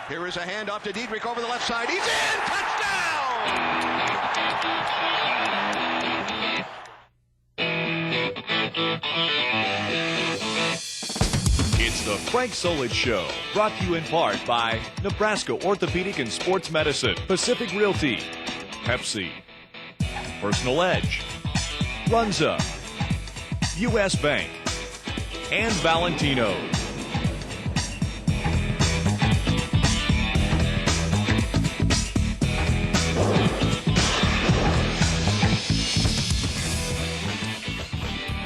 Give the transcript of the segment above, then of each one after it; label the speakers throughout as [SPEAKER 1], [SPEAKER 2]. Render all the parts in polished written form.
[SPEAKER 1] Here is a handoff to Diedrich over the left side. He's in! Touchdown!
[SPEAKER 2] It's the Frank Solich Show, brought to you in part by Nebraska Orthopedic and Sports Medicine, Pacific Realty, Pepsi, Personal Edge, Runza, U.S. Bank, and Valentino's.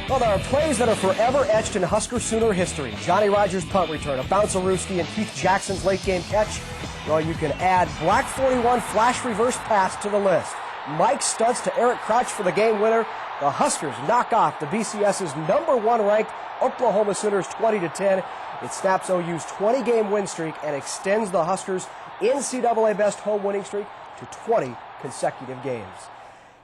[SPEAKER 3] Well, there are plays that are forever etched in Husker Sooner history. Johnny Rogers' punt return, a bounce-a-rooski, and Keith Jackson's late-game catch. Well, you can add Black 41 flash reverse pass to the list. Mike Stutz to Eric Crouch for the game winner. The Huskers knock off the BCS's #1 ranked Oklahoma Sooners 20-10. It snaps OU's 20-game win streak and extends the Huskers' NCAA best home winning streak to 20 consecutive games.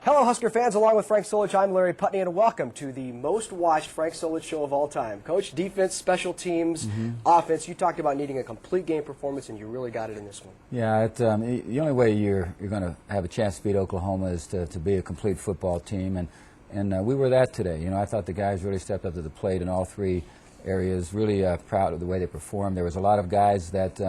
[SPEAKER 3] Hello, Husker fans. Along with Frank Solich, I'm Larry Putney, and welcome to the most watched Frank Solich show of all time. Coach, defense, special teams, offense. You talked about needing a complete game performance, and you really got it in this one.
[SPEAKER 4] Yeah, the only way you're going to have a chance to beat Oklahoma is to be a complete football team, and we were that today. You know, I thought the guys really stepped up to the plate in all three areas. Really proud of the way they performed. There was a lot of guys that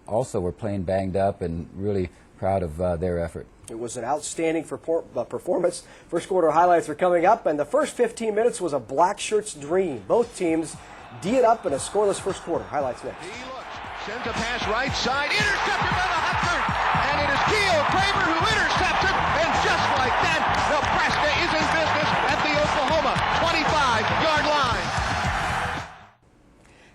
[SPEAKER 4] also were playing banged up, and really proud of their effort.
[SPEAKER 3] It was an outstanding performance. First quarter highlights are coming up, and the first 15 minutes was a black shirt's dream. Both teams D-ed up in a scoreless first quarter. Highlights next.
[SPEAKER 1] He looks, sends a pass right side, intercepted by the Huskers, and it is Keo Kramer who intercepts it, and just like that, Nebraska is in business at the Oklahoma 25-yard line.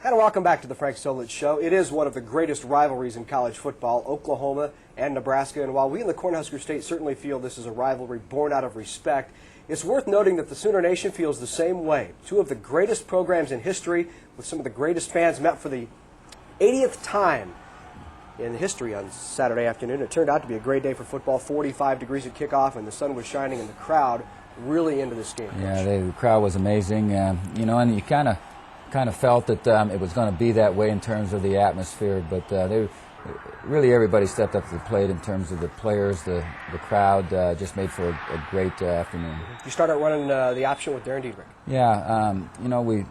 [SPEAKER 3] And welcome back to the Frank Solich Show. It is one of the greatest rivalries in college football, Oklahoma and Nebraska. And while we in the Cornhusker State certainly feel this is a rivalry born out of respect, it's worth noting that the Sooner Nation feels the same way. Two of the greatest programs in history, with some of the greatest fans, met for the 80th time in history on Saturday afternoon. It turned out to be a great day for football. 45 degrees at kickoff, and the sun was shining, and the crowd really into this game.
[SPEAKER 4] Yeah, the crowd was amazing. You know, and you kind of felt that it was going to be that way in terms of the atmosphere, but really everybody stepped up to the plate in terms of the players, the crowd, just made for a great afternoon.
[SPEAKER 3] You started running the option with Darren Diedrich.
[SPEAKER 4] Yeah, you know, we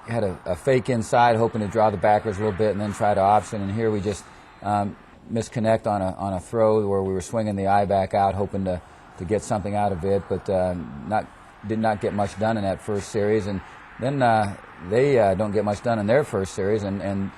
[SPEAKER 4] had a fake inside, hoping to draw the backers a little bit and then try to option, and here we just misconnect on a throw where we were swinging the eye back out, hoping to get something out of it, but did not get much done in that first series, and then they don't get much done in their first series, and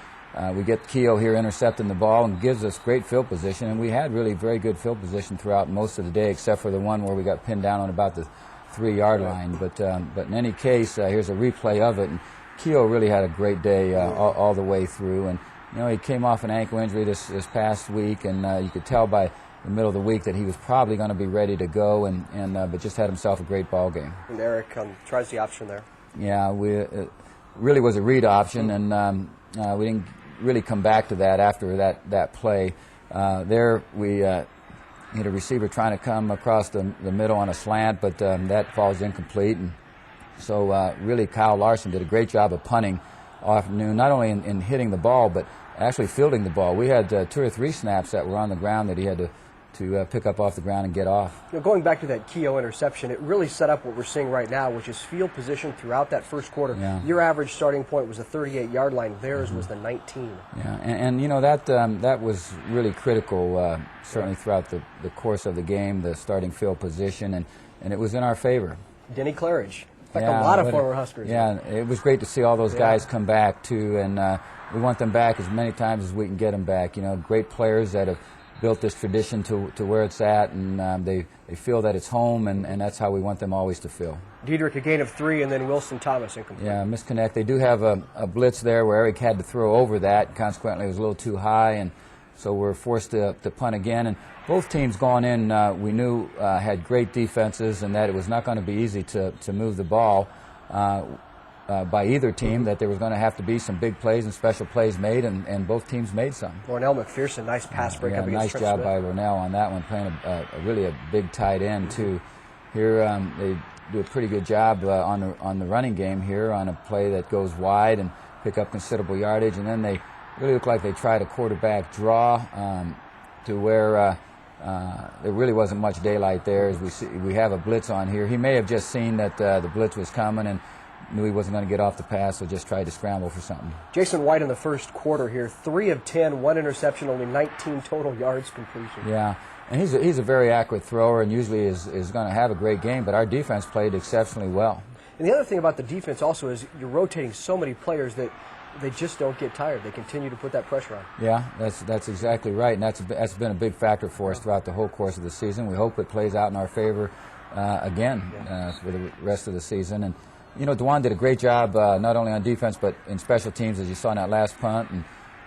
[SPEAKER 4] we get Keo here intercepting the ball and gives us great field position, and we had really very good field position throughout most of the day, except for the one where we got pinned down on about the 3-yard line. But in any case, here's a replay of it, and Keo really had a great day all the way through, and you know, he came off an ankle injury this past week, and you could tell by the middle of the week that he was probably going to be ready to go, but just had himself a great ball game.
[SPEAKER 3] And Eric tries the option there.
[SPEAKER 4] Yeah, it really was a read option, and we didn't really come back to that after that play. There we had a receiver trying to come across the middle on a slant, but that falls incomplete. And so really Kyle Larson did a great job of punting all afternoon, not only in hitting the ball, but actually fielding the ball. We had 2 or 3 snaps that were on the ground that he had to pick up off the ground and get off.
[SPEAKER 3] You know, going back to that Keo interception, it really set up what we're seeing right now, which is field position throughout that first quarter.
[SPEAKER 4] Yeah.
[SPEAKER 3] Your average starting point was the 38-yard line. Theirs was the 19.
[SPEAKER 4] Yeah, and you know, that was really critical, certainly throughout the course of the game, the starting field position, and it was in our favor.
[SPEAKER 3] Denny Claridge. Like a lot of former Huskers.
[SPEAKER 4] Yeah, it was great to see all those guys come back, too, and we want them back as many times as we can get them back. You know, great players that have built this tradition to where it's at, and they feel that it's home, and that's how we want them always to feel.
[SPEAKER 3] Diedrich a gain of 3, and then Wilson Thomas incomplete.
[SPEAKER 4] Yeah, misconnect. They do have a blitz there where Eric had to throw over that. Consequently, it was a little too high, and so we're forced to punt again. And both teams going in, we knew had great defenses, and that it was not going to be easy to move the ball by either team, that there was going to have to be some big plays and special plays made, and both teams made some.
[SPEAKER 3] Ronell McPherson, nice pass break up against
[SPEAKER 4] nice job by Ronell on that one, playing really a big tight end, too. Here they do a pretty good job on the running game here on a play that goes wide and pick up considerable yardage, and then they really looked like they tried a quarterback draw to where there really wasn't much daylight there. As we have a blitz on here. He may have just seen that the blitz was coming and knew he wasn't going to get off the pass, so just tried to scramble for something.
[SPEAKER 3] Jason White in the first quarter here, 3 of 10, 1 interception, only 19 total yards completion.
[SPEAKER 4] Yeah, and he's a very accurate thrower and usually is going to have a great game, but our defense played exceptionally well.
[SPEAKER 3] And the other thing about the defense also is you're rotating so many players that they just don't get tired. They continue to put that pressure on.
[SPEAKER 4] Yeah, that's exactly right, and that's been a big factor for us throughout the whole course of the season. We hope it plays out in our favor again for the rest of the season. And you know, Dewan did a great job not only on defense but in special teams, as you saw in that last punt,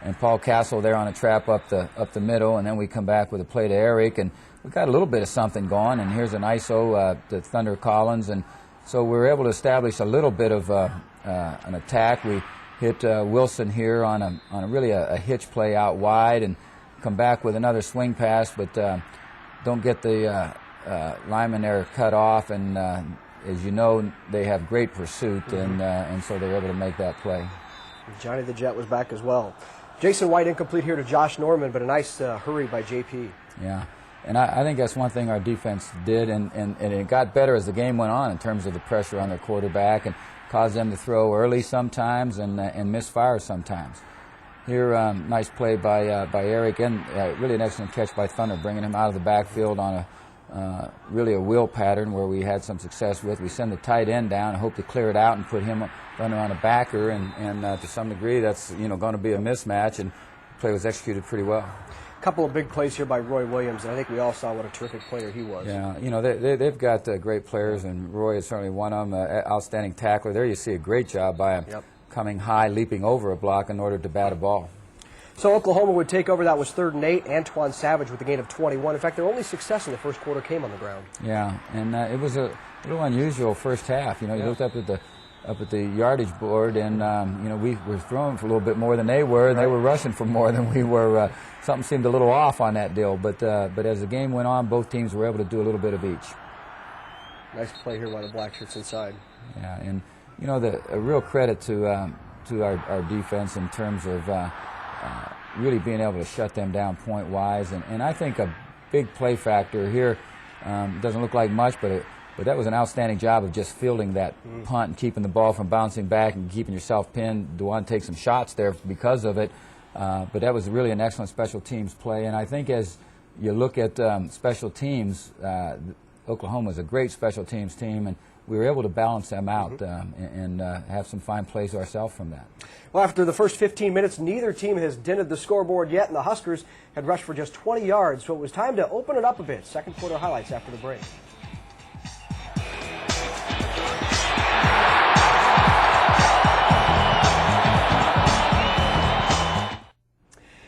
[SPEAKER 4] and Paul Castle there on a trap up the middle, and then we come back with a play to Eric, and we got a little bit of something going. And here's an ISO to Thunder Collins, and so we were able to establish a little bit of an attack. We hit Wilson here on a really a hitch play out wide, and come back with another swing pass, but don't get the lineman there cut off, and as you know, they have great pursuit, and so they're able to make that play.
[SPEAKER 3] Johnny the Jet was back as well. Jason White incomplete here to Josh Norman, but a nice hurry by JP.
[SPEAKER 4] Yeah, and I think that's one thing our defense did, and it got better as the game went on in terms of the pressure on their quarterback, and caused them to throw early sometimes and misfire sometimes. Here, nice play by Eric, and really an excellent catch by Thunder, bringing him out of the backfield on really a wheel pattern where we had some success with. We send the tight end down and hope to clear it out and put him Thunder on a backer, and to some degree that's going to be a mismatch, and the play was executed pretty well.
[SPEAKER 3] A couple of big plays here by Roy Williams, and I think we all saw what a terrific player he was.
[SPEAKER 4] Yeah, they've got great players, and Roy is certainly one of them, outstanding tackler. There you see a great job by him, coming high, leaping over a block in order to bat a ball.
[SPEAKER 3] So Oklahoma would take over. That was 3rd and 8. Antoine Savage with a gain of 21. In fact, their only success in the first quarter came on the ground.
[SPEAKER 4] Yeah, and it was a little unusual first half. You looked up at the yardage board, and we were throwing for a little bit more than they were, and they were rushing for more than we were. Something seemed a little off on that deal, but as the game went on, both teams were able to do a little bit of each.
[SPEAKER 3] Nice play here by the Black Shirts inside.
[SPEAKER 4] Yeah, and a real credit to our defense in terms of really being able to shut them down point-wise, and I think a big play factor here doesn't look like much, but that was an outstanding job of just fielding that punt and keeping the ball from bouncing back and keeping yourself pinned. Dewan takes some shots there because of it, but that was really an excellent special teams play. And I think as you look at special teams, Oklahoma is a great special teams team, and we were able to balance them out and have some fine plays ourselves from that.
[SPEAKER 3] Well, after the first 15 minutes, neither team has dented the scoreboard yet, and the Huskers had rushed for just 20 yards, so it was time to open it up a bit. Second quarter highlights after the break.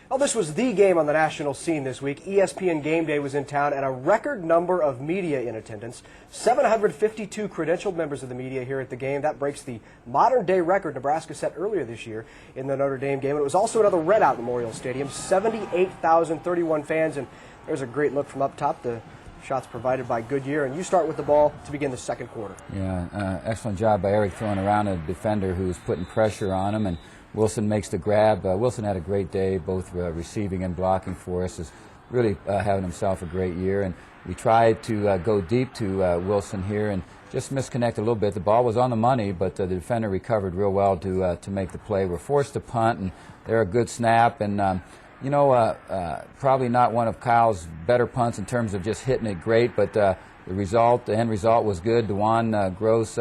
[SPEAKER 3] Well, this was the game on the national scene this week. ESPN Game Day was in town, and a record number of media in attendance. 752 credentialed members of the media here at the game. That breaks the modern-day record Nebraska set earlier this year in the Notre Dame game. And it was also another red-out Memorial Stadium. 78,031 fans, and there's a great look from up top. The shots provided by Goodyear, and you start with the ball to begin the second quarter.
[SPEAKER 4] Yeah, excellent job by Eric throwing around a defender who's putting pressure on him, and Wilson makes the grab. Wilson had a great day, both receiving and blocking for us. Is really having himself a great year. And we tried to go deep to Wilson here and just misconnect a little bit. The ball was on the money, but the defender recovered real well to make the play. We're forced to punt, and they're a good snap. And probably not one of Kyle's better punts in terms of just hitting it great, but the end result was good. Dewan Gross.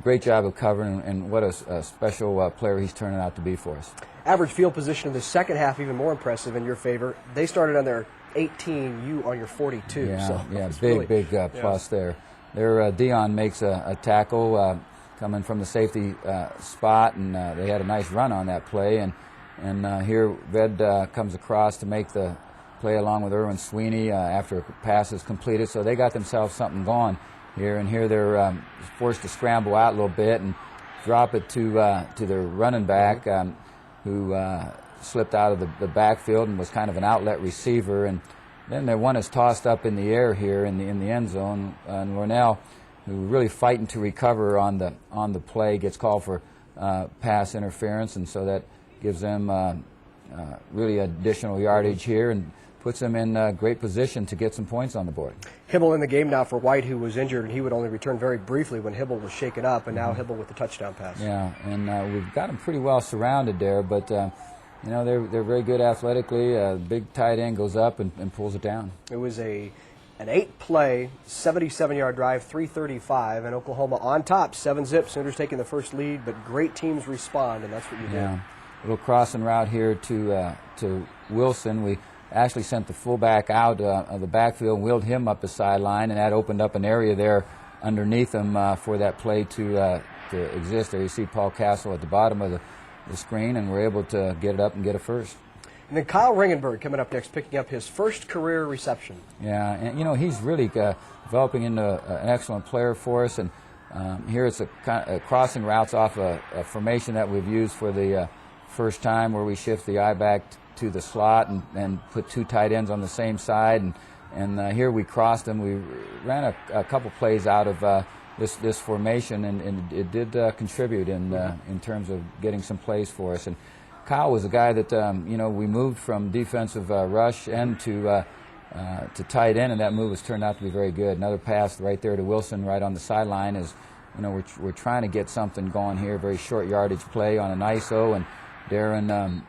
[SPEAKER 4] Great job of covering, and what a special player he's turning out to be for us.
[SPEAKER 3] Average field position in the second half even more impressive in your favor. They started on their 18, you on your 42.
[SPEAKER 4] Yeah,
[SPEAKER 3] so
[SPEAKER 4] big plus there. There, Dion makes a tackle coming from the safety spot, and they had a nice run on that play. And here Ved comes across to make the play along with Erwin Sweeney after a pass is completed. So they got themselves something going here, and here they're forced to scramble out a little bit and drop it to their running back, who slipped out of the backfield and was kind of an outlet receiver. And then their one is tossed up in the air here in the end zone, and Lornell, who really fighting to recover on the play, gets called for pass interference, and so that gives them really additional yardage here and puts them in great position to get some points on the board.
[SPEAKER 3] Hibble in the game now for White, who was injured, and he would only return very briefly when Hibble was shaken up, and now Hibble with the touchdown pass.
[SPEAKER 4] Yeah, and we've got them pretty well surrounded there, but you know, they're very good athletically. Big tight end goes up and pulls it down.
[SPEAKER 3] It was an 8-play, 77-yard drive, 3:35, and Oklahoma on top, 7-zip. Sooners taking the first lead, but great teams respond, and that's what you did.
[SPEAKER 4] Yeah, a little crossing route here to Wilson. We actually sent the fullback out of the backfield and wheeled him up the sideline, and that opened up an area there underneath him for that play to exist. There you see Paul Castle at the bottom of the screen, and we're able to get it up and get a first.
[SPEAKER 3] And then Kyle Ringenberg coming up next, picking up his first career reception.
[SPEAKER 4] Yeah, and you know, he's really developing into an excellent player for us. And here it's a crossing routes off a formation that we've used for the first time, where we shift the eye back to the slot and put 2 tight ends on the same side. And here we crossed them. We ran a couple plays out of this formation, and it did contribute in terms of getting some plays for us. And Kyle was a guy that you know, we moved from defensive rush end to tight end, and that move has turned out to be very good. Another pass right there to Wilson, right on the sideline. Is, you know, we're trying to get something going here. Very short yardage play on an ISO, and Darren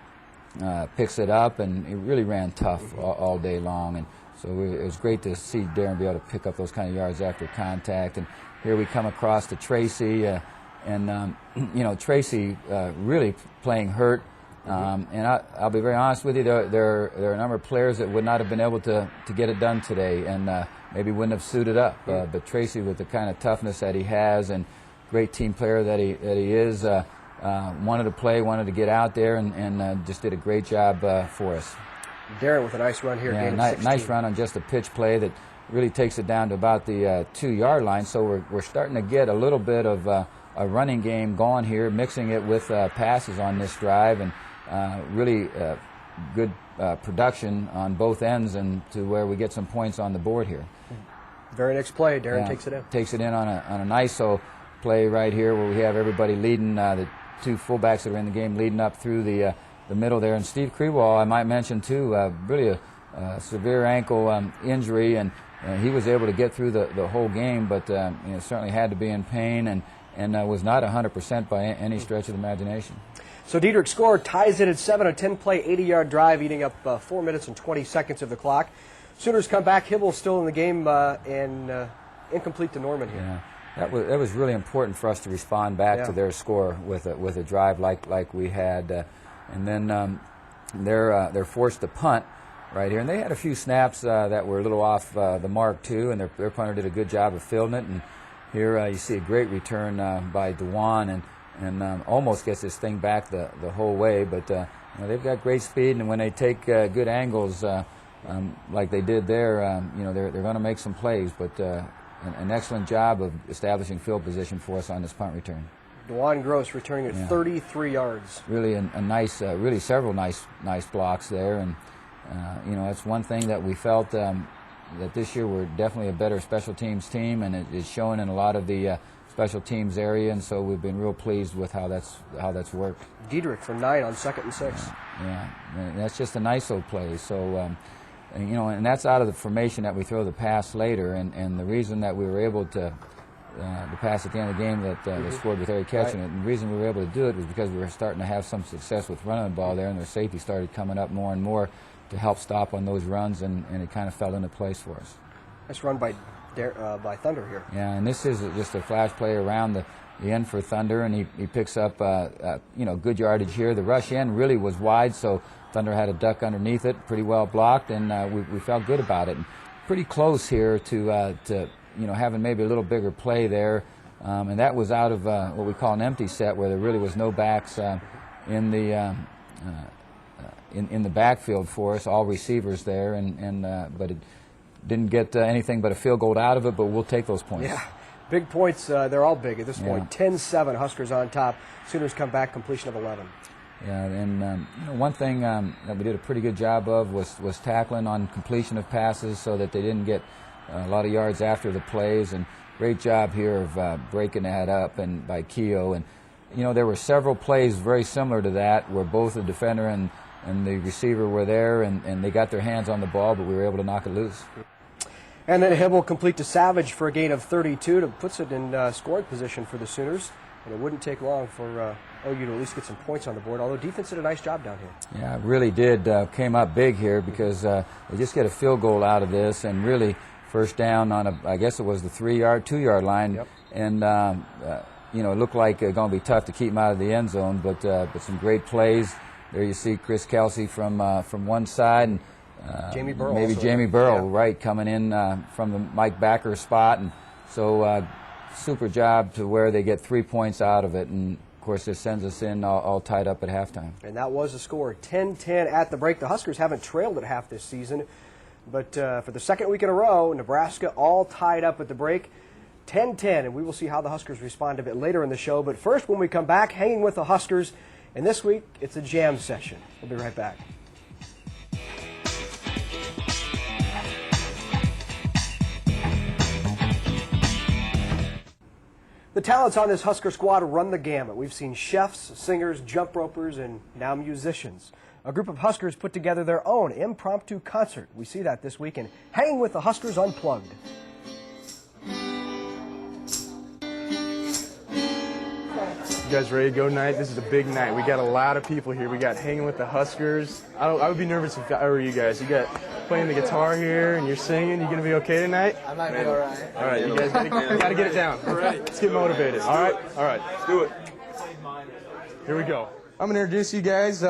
[SPEAKER 4] picks it up, and he really ran tough all day long. And so it was great to see Darren be able to pick up those kind of yards after contact. And here we come across to Tracy, and you know, Tracy really playing hurt. And I'll be very honest with you, there are a number of players that would not have been able to get it done today, and maybe wouldn't have suited up. But Tracy, with the kind of toughness that he has and great team player that he is, wanted to play, wanted to get out there, and just did a great job for us.
[SPEAKER 3] Darren with a nice run here.
[SPEAKER 4] Yeah, nice run on just a pitch play that really takes it down to about the 2-yard line. So we're starting to get a little bit of a running game going here, mixing it with passes on this drive, and really good production on both ends, and to where we get some points on the board here.
[SPEAKER 3] Very next play, Darren takes it in.
[SPEAKER 4] Takes it in on an ISO play right here, where we have everybody leading, the 2 fullbacks that are in the game leading up through the middle there. And Steve Krewall, I might mention too, really a severe ankle injury, and he was able to get through the whole game, but you know, certainly had to be in pain, and was not 100% by any stretch of the imagination.
[SPEAKER 3] So Diedrich scored, ties it at 7, a 10-play, 80-yard drive, eating up 4 minutes and 20 seconds of the clock. Sooners come back. Hibble's still in the game, and incomplete to Norman here.
[SPEAKER 4] Yeah. That was really important for us to respond back to their score with a drive like we had, and then they're forced to punt right here, and they had a few snaps that were a little off the mark too, and their punter did a good job of filling it. And here you see a great return by Dewan, and almost gets this thing back the whole way, but you know, they've got great speed, and when they take good angles like they did there, you know, they're going to make some plays, but. An excellent job of establishing field position for us on this punt return.
[SPEAKER 3] Dewan Gross returning at 33 yards.
[SPEAKER 4] Really a nice, really several nice blocks there, and you know, that's one thing that we felt that this year we're definitely a better special teams team, and it is showing in a lot of the special teams area, and so we've been real pleased with how that's worked.
[SPEAKER 3] Diedrich for 9 on 2nd and 6.
[SPEAKER 4] Yeah, and that's just a nice old play. So. And, you know, and that's out of the formation that we throw the pass later, and the reason that we were able to pass at the end of the game that they scored with Eric catching it, and the reason we were able to do it was because we were starting to have some success with running the ball there, and their safety started coming up more and more to help stop on those runs, and it kind of fell into place for us.
[SPEAKER 3] Nice run by Thunder here.
[SPEAKER 4] Yeah, and this is just a flash play around the end for Thunder, and he picks up you know, good yardage here. The rush in really was wide, so Thunder had a duck underneath it, pretty well blocked, and we felt good about it. And pretty close here to you know, having maybe a little bigger play there, and that was out of what we call an empty set, where there really was no backs in the backfield for us, all receivers there, but it didn't get anything but a field goal out of it. But we'll take those points.
[SPEAKER 3] Yeah. Big points. They're all big at this point. 10-7, Huskers on top. Sooners come back, completion of 11.
[SPEAKER 4] Yeah, and you know, one thing that we did a pretty good job of was tackling on completion of passes, so that they didn't get a lot of yards after the plays. And great job here of breaking that up by Keogh. And you know, there were several plays very similar to that, where both the defender and and the receiver were there, and they got their hands on the ball, but we were able to knock it loose.
[SPEAKER 3] And then Hibble complete to Savage for a gain of 32 to puts it in scoring position for the Sooners. And it wouldn't take long for OU to at least get some points on the board, although defense did a nice job down here.
[SPEAKER 4] Yeah, it really did. Came up big here because they just get a field goal out of this, and really first down on I guess it was the 2-yard line.
[SPEAKER 3] Yep.
[SPEAKER 4] And it looked like going to be tough to keep him out of the end zone, but some great plays. There you see Chris Kelsey from one side, and
[SPEAKER 3] Jamie Burrow
[SPEAKER 4] maybe
[SPEAKER 3] also.
[SPEAKER 4] Jamie Burrow,
[SPEAKER 3] Yeah.
[SPEAKER 4] right, coming in from the Mike Backer spot, and so super job to where they get 3 points out of it, and of course this sends us in all tied up at halftime.
[SPEAKER 3] And that was the score, 10-10 at the break. The Huskers haven't trailed at half this season, but for the second week in a row, Nebraska all tied up at the break, 10-10, and we will see how the Huskers respond a bit later in the show. But first, when we come back, hanging with the Huskers, and this week it's a jam session. We'll be right back. The talents on this Husker squad run the gamut. We've seen chefs, singers, jump ropers, and now musicians. A group of Huskers put together their own impromptu concert. We see that this week in Hanging with the Huskers Unplugged.
[SPEAKER 5] You guys ready to go tonight? This is a big night. We got a lot of people here. We got Hanging with the Huskers. I would be nervous if I were you guys. You got playing the guitar here and you're singing. You gonna be okay tonight?
[SPEAKER 6] I might be all right.
[SPEAKER 5] All right, you guys gotta get it down. Let's get motivated. All right, let's do it. Here we go. I'm gonna introduce you guys.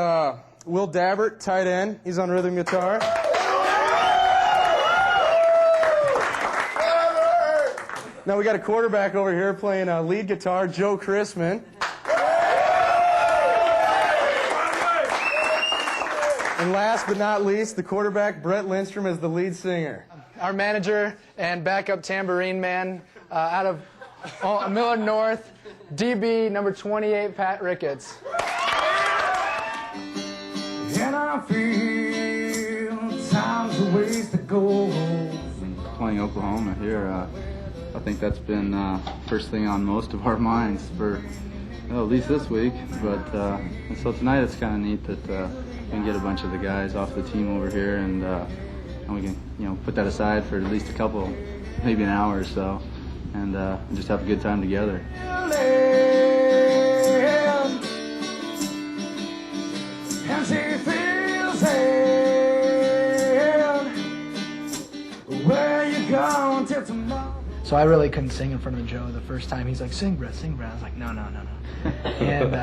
[SPEAKER 5] Will Dabbert, tight end. He's on rhythm guitar. Now we got a quarterback over here playing lead guitar, Joe Chrisman. And last but not least, the quarterback, Brett Lindstrom, is the lead singer.
[SPEAKER 6] Our manager and backup tambourine man out of Miller North, DB number 28, Pat Ricketts.
[SPEAKER 7] And I feel time's a ways to go.
[SPEAKER 8] Playing Oklahoma here, I think that's been first thing on most of our minds for at least this week. But and so tonight it's kind of neat that we can get a bunch of the guys off the team over here, and we can put that aside for at least a couple, maybe an hour or so, and just have a good time together.
[SPEAKER 7] And she feels sad. Where you going till tomorrow?
[SPEAKER 6] So I really couldn't sing in front of Joe the first time. He's like, sing, Brett, sing, Brett. I was like, no. And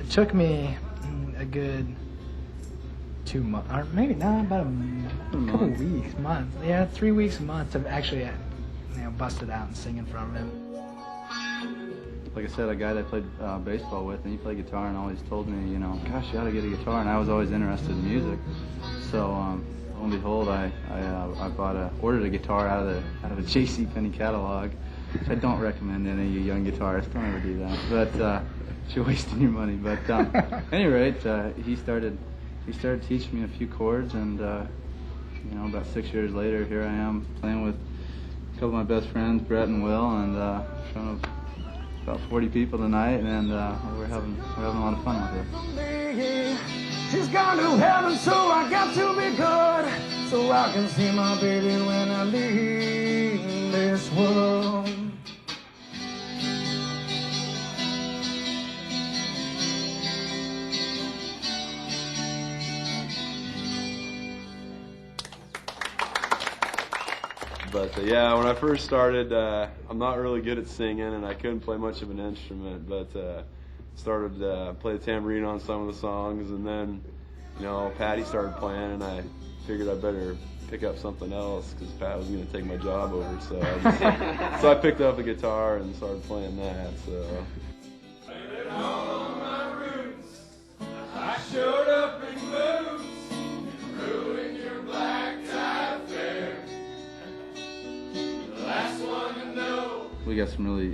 [SPEAKER 6] it took me a good 2 months, or maybe not, about a couple weeks, months. Yeah, 3 weeks, a month to actually bust it out and sing in front of him.
[SPEAKER 8] Like I said, a guy that I played baseball with, and he played guitar and always told me, gosh, you ought to get a guitar, and I was always interested in music. So lo and behold, I ordered a guitar out of a JCPenney catalog, which I don't recommend any of you young guitarists. Don't ever do that. But you're wasting your money. But at any rate, he started teaching me a few chords, and about 6 years later, here I am playing with a couple of my best friends, Brett and Will, and in front of about 40 people tonight, and we're having a lot of fun with it.
[SPEAKER 7] She's gone to heaven, so I got to be good, so I can see my baby when I leave this world.
[SPEAKER 9] But yeah, when I first started, I'm not really good at singing, and I couldn't play much of an instrument, but started to play the tambourine on some of the songs, and then, Patty started playing, and I figured I better pick up something else because Pat was going to take my job over, so I picked up a guitar and started playing that. So.
[SPEAKER 7] On my roots, I showed up in boots, ruined your black tie affair. The last one to know.
[SPEAKER 8] We got some really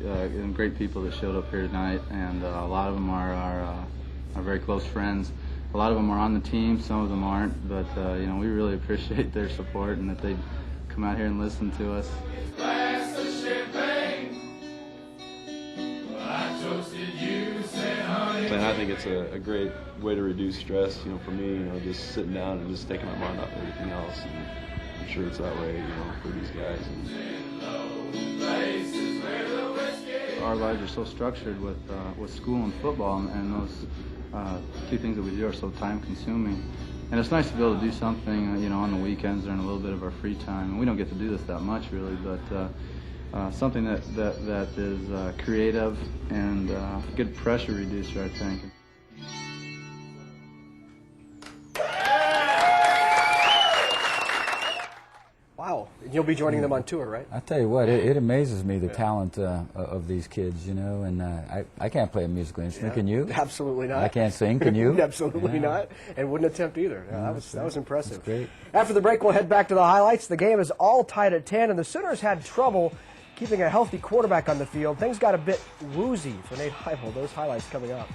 [SPEAKER 8] great people that showed up here tonight, and a lot of them are our very close friends. A lot of them are on the team, some of them aren't, but we really appreciate their support and that they come out here and listen to us.
[SPEAKER 7] Glass of champagne. Well, I toasted you, said honey.
[SPEAKER 9] and I think it's a great way to reduce stress. For me, just sitting down and just taking my mind off everything else. And I'm sure it's that way, for these guys.
[SPEAKER 8] Our lives are so structured with school and football, and those two things that we do are so time-consuming. And it's nice to be able to do something, on the weekends or in a little bit of our free time. And we don't get to do this that much, really, but something that is creative and a good pressure reducer, I think.
[SPEAKER 3] Wow. You'll be joining them on tour, right?
[SPEAKER 4] I tell you what, it amazes me the talent of these kids, and I can't play a musical instrument. Can you?
[SPEAKER 3] Absolutely not.
[SPEAKER 4] I can't sing. Can you?
[SPEAKER 3] Absolutely not, and wouldn't attempt either. That was impressive.
[SPEAKER 4] That's great.
[SPEAKER 3] After the break, we'll head back to the highlights. The game is all tied at 10, and the Sooners had trouble keeping a healthy quarterback on the field. Things got a bit woozy for Nate Heupel. Those highlights coming up.